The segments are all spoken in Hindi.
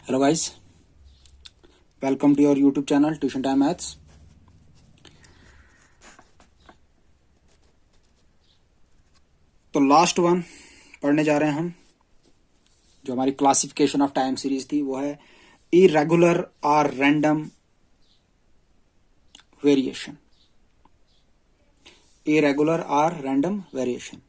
Hello guys, welcome to your YouTube channel tuition time maths. तो लास्ट वन पढ़ने जा रहे हैं हम। जो हमारी क्लासिफिकेशन ऑफ टाइम सीरीज थी वो है इरेगुलर और रैंडम वेरिएशन। इरेगुलर और रैंडम वेरिएशन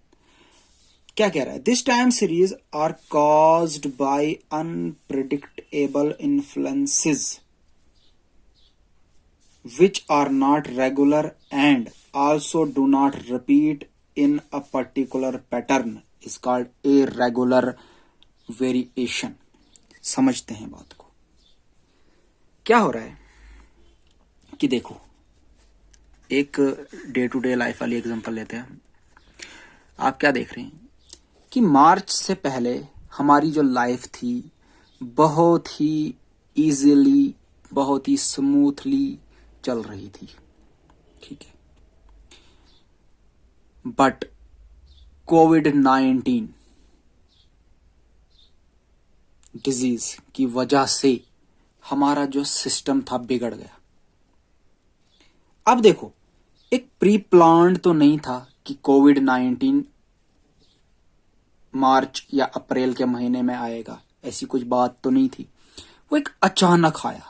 क्या कह रहा है? This time series are caused by unpredictable influences which are not regular and also do not repeat in a particular pattern is called irregular variation। समझते हैं बात को। क्या हो रहा है कि देखो, एक डे टू डे लाइफ वाली एग्जांपल लेते हैं। आप क्या देख रहे हैं कि मार्च से पहले हमारी जो लाइफ थी बहुत ही इजीली, बहुत ही स्मूथली चल रही थी, ठीक है। बट कोविड-19 डिजीज की वजह से हमारा जो सिस्टम था बिगड़ गया। अब देखो, एक प्री प्लान्ड तो नहीं था कि कोविड-19 मार्च या अप्रैल के महीने में आएगा, ऐसी कुछ बात तो नहीं थी। वो एक अचानक आया,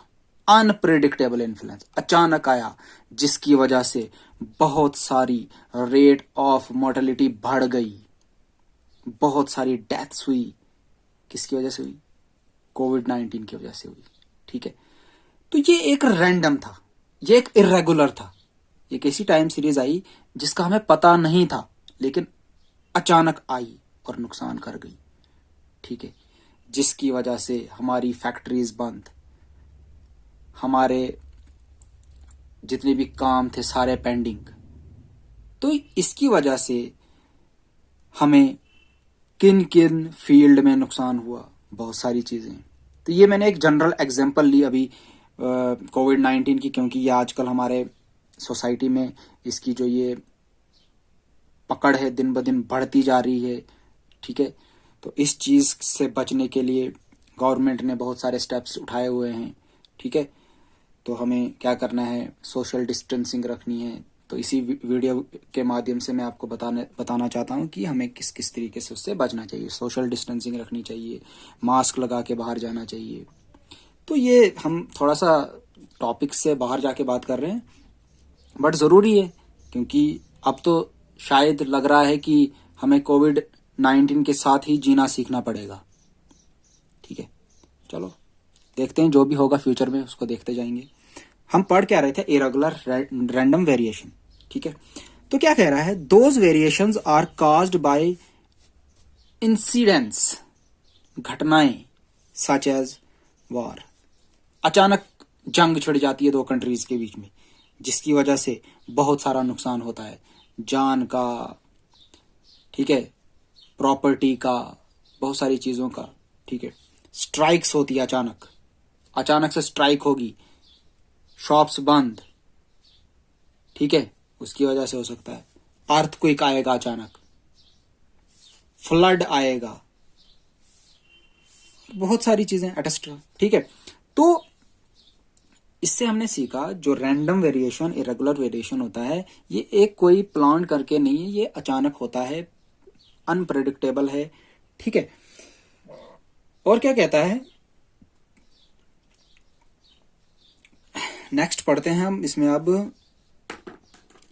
अनप्रेडिक्टेबल इन्फ्लुएंस अचानक आया, जिसकी वजह से बहुत सारी रेट ऑफ मोर्टेलिटी बढ़ गई, बहुत सारी डेथ्स हुई। किसकी वजह से हुई? कोविड-19 की वजह से हुई, ठीक है। तो ये एक रैंडम था, ये एक इरेगुलर था। ये कैसी टाइम सीरीज आई जिसका हमें पता नहीं था, लेकिन अचानक आई और नुकसान कर गई, ठीक है। जिसकी वजह से हमारी फैक्ट्रीज बंद, हमारे जितने भी काम थे सारे पेंडिंग। तो इसकी वजह से हमें किन किन फील्ड में नुकसान हुआ, बहुत सारी चीजें। तो ये मैंने एक जनरल एग्जांपल ली अभी कोविड-19 की, क्योंकि ये आजकल हमारे सोसाइटी में इसकी जो ये पकड़ है दिन ब दिन बढ़ती जा रही है, ठीक है। तो इस चीज से बचने के लिए गवर्नमेंट ने बहुत सारे स्टेप्स उठाए हुए हैं, ठीक है। तो हमें क्या करना है, सोशल डिस्टेंसिंग रखनी है। तो इसी वीडियो के माध्यम से मैं आपको बताना चाहता हूँ कि हमें किस किस तरीके से उससे बचना चाहिए। सोशल डिस्टेंसिंग रखनी चाहिए, मास्क लगा के बाहर जाना चाहिए। तो ये हम थोड़ा सा टॉपिक से बाहर जाके बात कर रहे हैं, बट ज़रूरी है, क्योंकि अब तो शायद लग रहा है कि हमें कोविड-19 के साथ ही जीना सीखना पड़ेगा, ठीक है। चलो देखते हैं, जो भी होगा फ्यूचर में उसको देखते जाएंगे। हम पढ़ क्या रहे थे? इरेगुलर रैंडम वेरिएशन, ठीक है। तो क्या कह रहा है? Those variations are caused by incidents, घटनाएं, सच एज वॉर। अचानक जंग छिड़ जाती है दो कंट्रीज के बीच में, जिसकी वजह से बहुत सारा नुकसान होता है, जान का, ठीक है, प्रॉपर्टी का, बहुत सारी चीजों का, ठीक है। स्ट्राइक्स होती है, अचानक से स्ट्राइक होगी, शॉप्स बंद, ठीक है, उसकी वजह से हो सकता है। अर्थक्वेक आएगा अचानक, फ्लड आएगा, बहुत सारी चीजें एटस्ट्रा, ठीक है। तो इससे हमने सीखा जो रैंडम वेरिएशन, इरेगुलर वेरिएशन होता है, ये एक कोई प्लान करके नहीं है, ये अचानक होता है, अनप्रेडिक्टेबल है, ठीक है। और क्या कहता है, नेक्स्ट पढ़ते हैं हम इसमें अब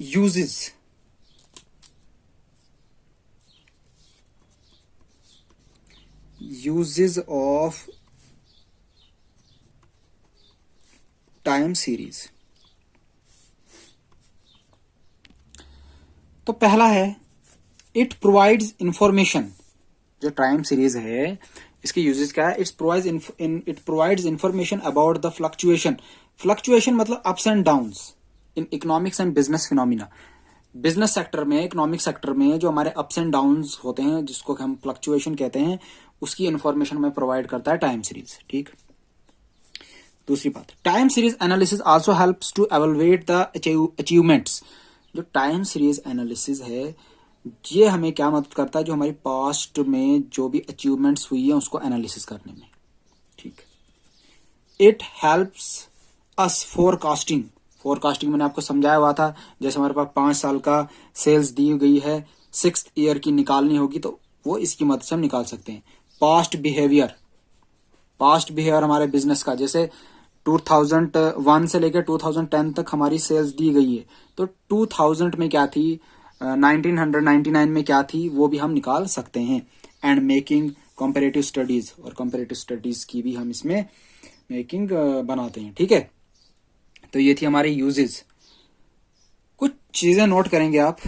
uses. Uses of time series. तो पहला है, इट प्रोवाइड्स इंफॉर्मेशन। जो टाइम सीरीज है इसके यूजेस क्या है? It provides information about the fluctuation मतलब ups and downs in economics and business phenomena. Business sector में, इकोनॉमिक सेक्टर में जो हमारे अप्स एंड डाउन्स होते हैं, जिसको हम फ्लक्चुएशन कहते हैं, उसकी इंफॉर्मेशन हमें प्रोवाइड करता है टाइम सीरीज, ठीक। दूसरी बात, time series analysis also helps to evaluate the achievements. जो टाइम सीरीज एनालिसिस है ये हमें क्या मदद करता है? जो हमारी पास्ट में जो भी अचीवमेंट्स हुई है उसको एनालिसिस करने में, ठीक। It helps us forecasting. Forecasting मैंने आपको समझाया हुआ था, जैसे हमारे पास 5 साल का सेल्स दी गई है, 6th ईयर की निकालनी होगी तो वो इसकी मदद से हम निकाल सकते हैं। पास्ट बिहेवियर, पास्ट बिहेवियर हमारे बिजनेस का, जैसे 2001 से लेकर 2010 तक हमारी सेल्स दी गई है, तो 2000 में क्या थी, 1999 में क्या थी, वो भी हम निकाल सकते हैं। एंड मेकिंग कंपैरेटिव स्टडीज, और कंपैरेटिव स्टडीज की भी हम इसमें मेकिंग बनाते हैं। ठीक है, तो ये थी हमारी यूजेस। कुछ चीजें नोट करेंगे आप।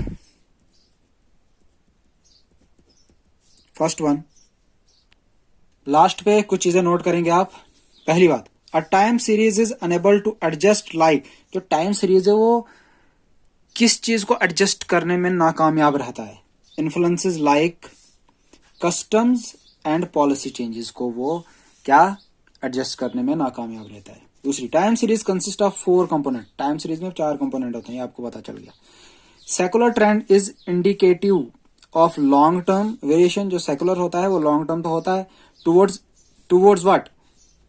फर्स्ट वन, लास्ट पे कुछ चीजें नोट करेंगे आप। पहली बात, a time series is unable to adjust like, जो टाइम सीरीज है वो किस चीज को एडजस्ट करने में नाकामयाब रहता है, influences like customs and policy changes को वो क्या एडजस्ट करने में नाकामयाब रहता है। दूसरी, time series consist of 4 component, time series में 4 कंपोनेंट होते हैं, ये आपको पता चल गया। Secular trend is indicative of long term variation, जो सेकुलर होता है वो लॉन्ग टर्म तो होता है, टूवर्ड्स व्हाट,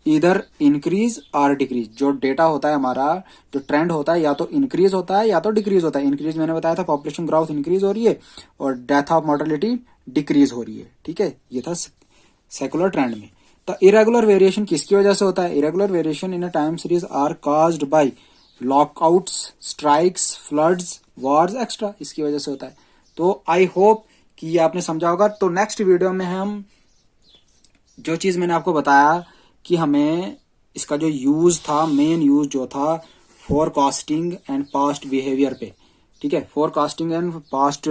इधर इंक्रीज और डिक्रीज। जो डेटा होता है हमारा, जो ट्रेंड होता है, या तो इंक्रीज होता है या तो डिक्रीज होता है। इंक्रीज मैंने बताया था, पॉपुलेशन ग्रोथ इंक्रीज हो रही है और डेथ ऑफ मॉर्टेलिटी डिक्रीज हो रही है। ठीक है, ये था सेकुलर ट्रेंड में। तो इरेगुलर वेरिएशन किसकी वजह से होता है? Irregular variation in a time series are caused by lockouts, strikes, floods, wars extra, इसकी वजह से होता है। तो आई होप कि ये आपने समझा होगा। तो नेक्स्ट वीडियो में हम जो चीज मैंने आपको बताया कि हमें इसका जो यूज था, मेन यूज जो था फोरकास्टिंग एंड पास्ट बिहेवियर पे। ठीक है, फोरकास्टिंग एंड पास्ट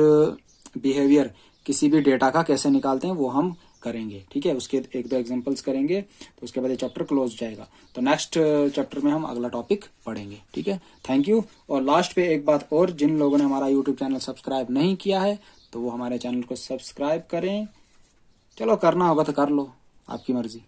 बिहेवियर किसी भी डेटा का कैसे निकालते हैं वो हम करेंगे। ठीक है, उसके 1-2 एग्जांपल्स करेंगे, तो उसके बाद ये चैप्टर क्लोज हो जाएगा। तो नेक्स्ट चैप्टर में हम अगला टॉपिक पढ़ेंगे। ठीक है, थैंक यू। और लास्ट पे एक बात और, जिन लोगों ने हमारा यूट्यूब चैनल सब्सक्राइब नहीं किया है तो वो हमारे चैनल को सब्सक्राइब करें। चलो करना होगा तो कर लो, आपकी मर्जी।